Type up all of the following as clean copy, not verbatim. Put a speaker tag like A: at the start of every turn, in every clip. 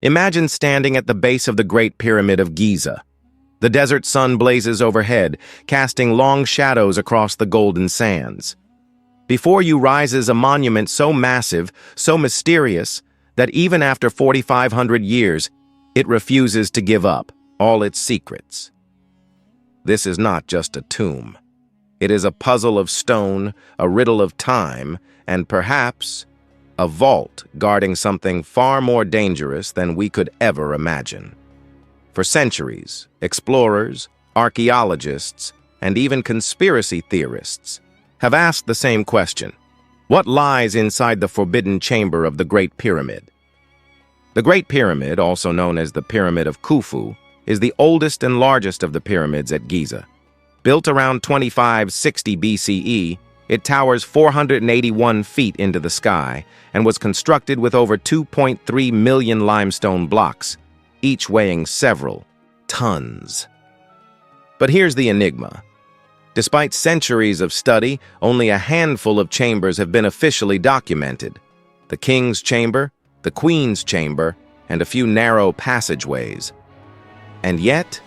A: Imagine standing at the base of the Great Pyramid of Giza. The desert sun blazes overhead, casting long shadows across the golden sands. Before you rises a monument so massive, so mysterious, that even after 4,500 years, it refuses to give up all its secrets. This is not just a tomb. It is a puzzle of stone, a riddle of time, and perhaps a vault guarding something far more dangerous than we could ever imagine. For centuries, explorers, archaeologists, and even conspiracy theorists have asked the same question: what lies inside the forbidden chamber of the Great Pyramid? The Great Pyramid, also known as the Pyramid of Khufu, is the oldest and largest of the pyramids at Giza. Built around 2560 BCE, it towers 481 feet into the sky and was constructed with over 2.3 million limestone blocks, each weighing several tons. But here's the enigma. Despite centuries of study, only a handful of chambers have been officially documented: the King's Chamber, the Queen's Chamber, and a few narrow passageways. And yet,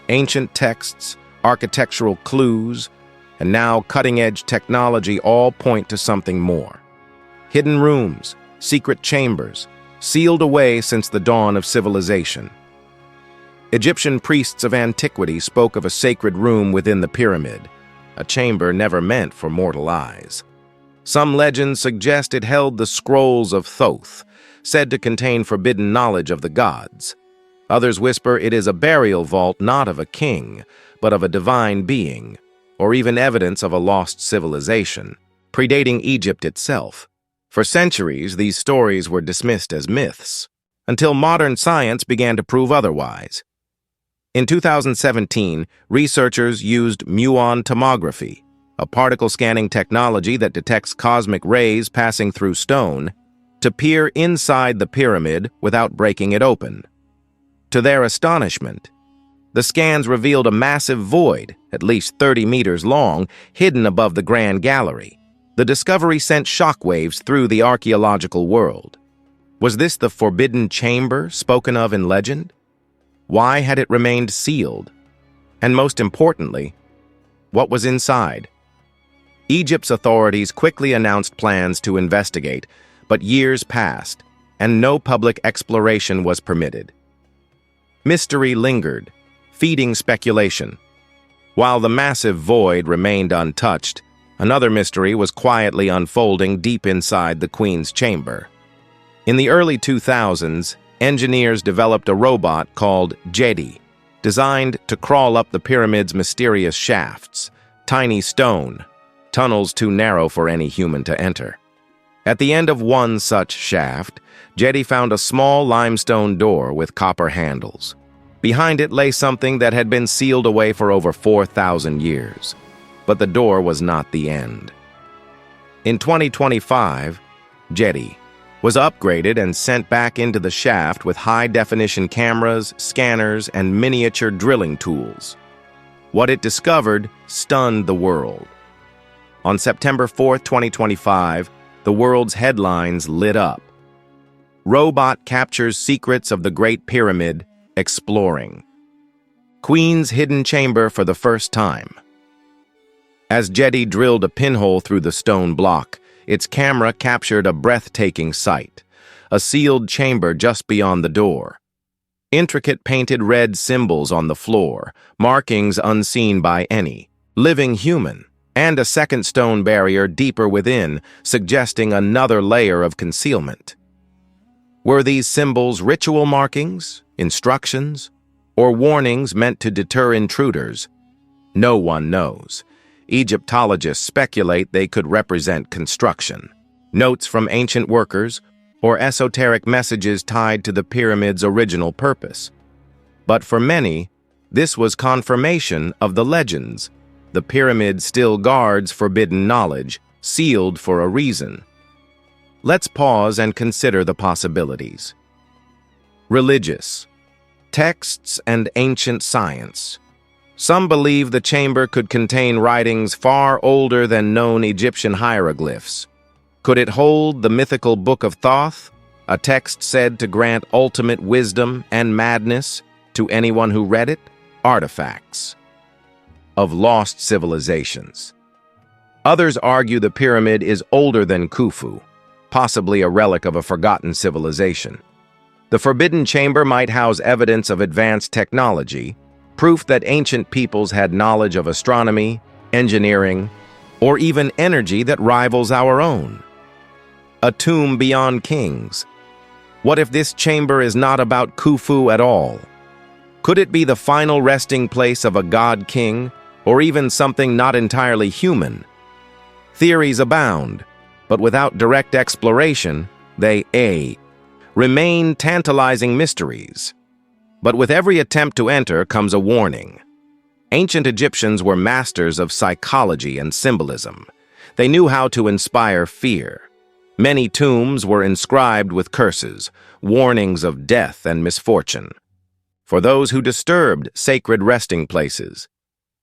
A: ancient texts, architectural clues, and now cutting-edge technology all point to something more. Hidden rooms, secret chambers, sealed away since the dawn of civilization. Egyptian priests of antiquity spoke of a sacred room within the pyramid, a chamber never meant for mortal eyes. Some legends suggest it held the scrolls of Thoth, said to contain forbidden knowledge of the gods. Others whisper it is a burial vault not of a king, but of a divine being, or even evidence of a lost civilization, predating Egypt itself. For centuries, these stories were dismissed as myths, until modern science began to prove otherwise. In 2017, researchers used Muon tomography, a particle scanning technology that detects cosmic rays passing through stone, to peer inside the pyramid without breaking it open. To their astonishment, the scans revealed a massive void, at least 30 meters long, hidden above the Grand Gallery. The discovery sent shockwaves through the archaeological world. Was this the forbidden chamber spoken of in legend? Why had it remained sealed? And most importantly, what was inside? Egypt's authorities quickly announced plans to investigate, but years passed, and no public exploration was permitted. Mystery lingered, feeding speculation. While the massive void remained untouched, another mystery was quietly unfolding deep inside the Queen's Chamber. In the early 2000s, engineers developed a robot called Djedi, designed to crawl up the pyramid's mysterious shafts, tiny stone, tunnels too narrow for any human to enter. At the end of one such shaft, Djedi found a small limestone door with copper handles. Behind it lay something that had been sealed away for over 4,000 years. But the door was not the end. In 2025, Djedi was upgraded and sent back into the shaft with high-definition cameras, scanners, and miniature drilling tools. What it discovered stunned the world. On September 4, 2025, the world's headlines lit up. Robot captures secrets of the Great Pyramid, exploring. Queen's hidden chamber for the first time. As Djedi drilled a pinhole through the stone block, its camera captured a breathtaking sight, a sealed chamber just beyond the door. Intricate painted red symbols on the floor, markings unseen by any living human, and a second stone barrier deeper within, suggesting another layer of concealment. Were these symbols ritual markings, instructions, or warnings meant to deter intruders? No one knows. Egyptologists speculate they could represent construction, notes from ancient workers, or esoteric messages tied to the pyramid's original purpose. But for many, this was confirmation of the legends. The pyramid still guards forbidden knowledge, sealed for a reason. Let's pause and consider the possibilities. Religious, texts and ancient science. Some believe the chamber could contain writings far older than known Egyptian hieroglyphs. Could it hold the mythical Book of Thoth, a text said to grant ultimate wisdom and madness to anyone who read it, artifacts of lost civilizations. Others argue the pyramid is older than Khufu, possibly a relic of a forgotten civilization. The Forbidden Chamber might house evidence of advanced technology, proof that ancient peoples had knowledge of astronomy, engineering, or even energy that rivals our own. A tomb beyond kings. What if this chamber is not about Khufu at all? Could it be the final resting place of a god-king, or even something not entirely human? Theories abound, but without direct exploration, they remain tantalizing mysteries. But with every attempt to enter comes a warning. Ancient Egyptians were masters of psychology and symbolism. They knew how to inspire fear. Many tombs were inscribed with curses, warnings of death and misfortune, for those who disturbed sacred resting places,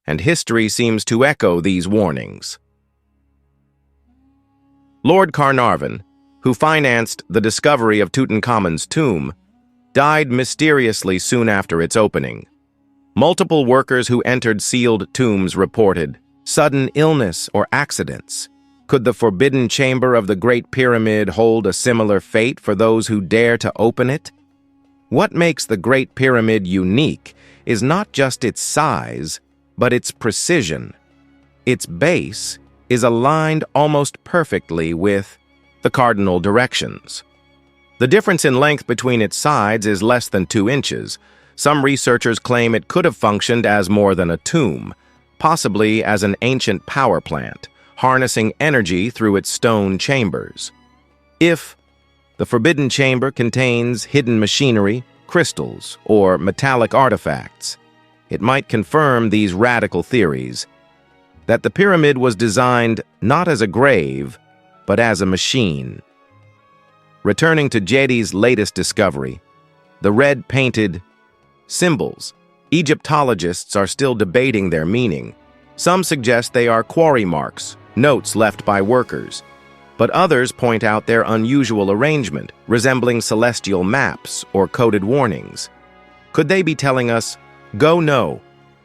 A: and history seems to echo these warnings. Lord Carnarvon, who financed the discovery of Tutankhamun's tomb, died mysteriously soon after its opening. Multiple workers who entered sealed tombs reported sudden illness or accidents. Could the Forbidden Chamber of the Great Pyramid hold a similar fate for those who dare to open it? What makes the Great Pyramid unique is not just its size, but its precision. Its base is aligned almost perfectly with the cardinal directions. The difference in length between its sides is less than 2 inches. Some researchers claim it could have functioned as more than a tomb, possibly as an ancient power plant, harnessing energy through its stone chambers. If the Forbidden Chamber contains hidden machinery, crystals, or metallic artifacts, it might confirm these radical theories, that the pyramid was designed not as a grave, but as a machine. Returning to Djedi's latest discovery, the red-painted symbols, Egyptologists are still debating their meaning. Some suggest they are quarry marks, notes left by workers, but others point out their unusual arrangement, resembling celestial maps or coded warnings. Could they be telling us, go no,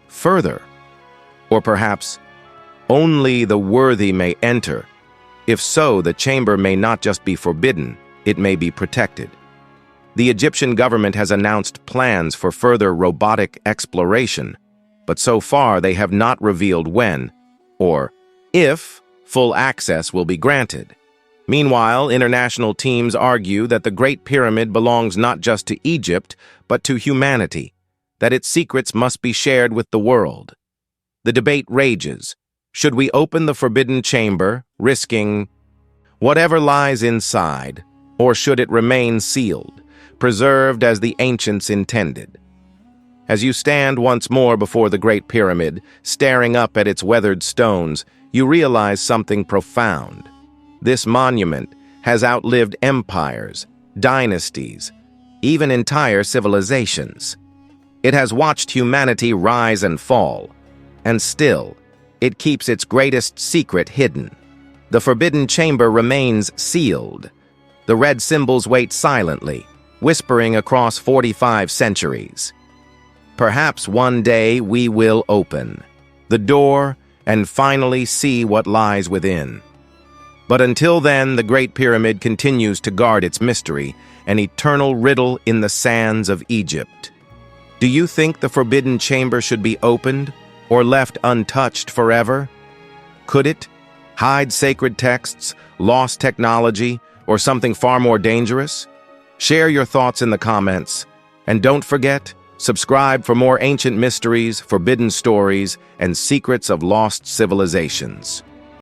A: further? Or perhaps, only the worthy may enter. If so, the chamber may not just be forbidden, it may be protected. The Egyptian government has announced plans for further robotic exploration, but so far they have not revealed when, or if, full access will be granted. Meanwhile, international teams argue that the Great Pyramid belongs not just to Egypt, but to humanity, that its secrets must be shared with the world. The debate rages. Should we open the Forbidden Chamber, risking whatever lies inside, or should it remain sealed, preserved as the ancients intended? As you stand once more before the Great Pyramid, staring up at its weathered stones, you realize something profound. This monument has outlived empires, dynasties, even entire civilizations. It has watched humanity rise and fall, and still, it keeps its greatest secret hidden. The Forbidden Chamber remains sealed. The red symbols wait silently, whispering across 45 centuries. Perhaps one day we will open the door and finally see what lies within. But until then, the Great Pyramid continues to guard its mystery, an eternal riddle in the sands of Egypt. Do you think the Forbidden Chamber should be opened or left untouched forever? Could it hide sacred texts, lost technology, or something far more dangerous? Share your thoughts in the comments, and don't forget, subscribe for more ancient mysteries, forbidden stories, and secrets of lost civilizations.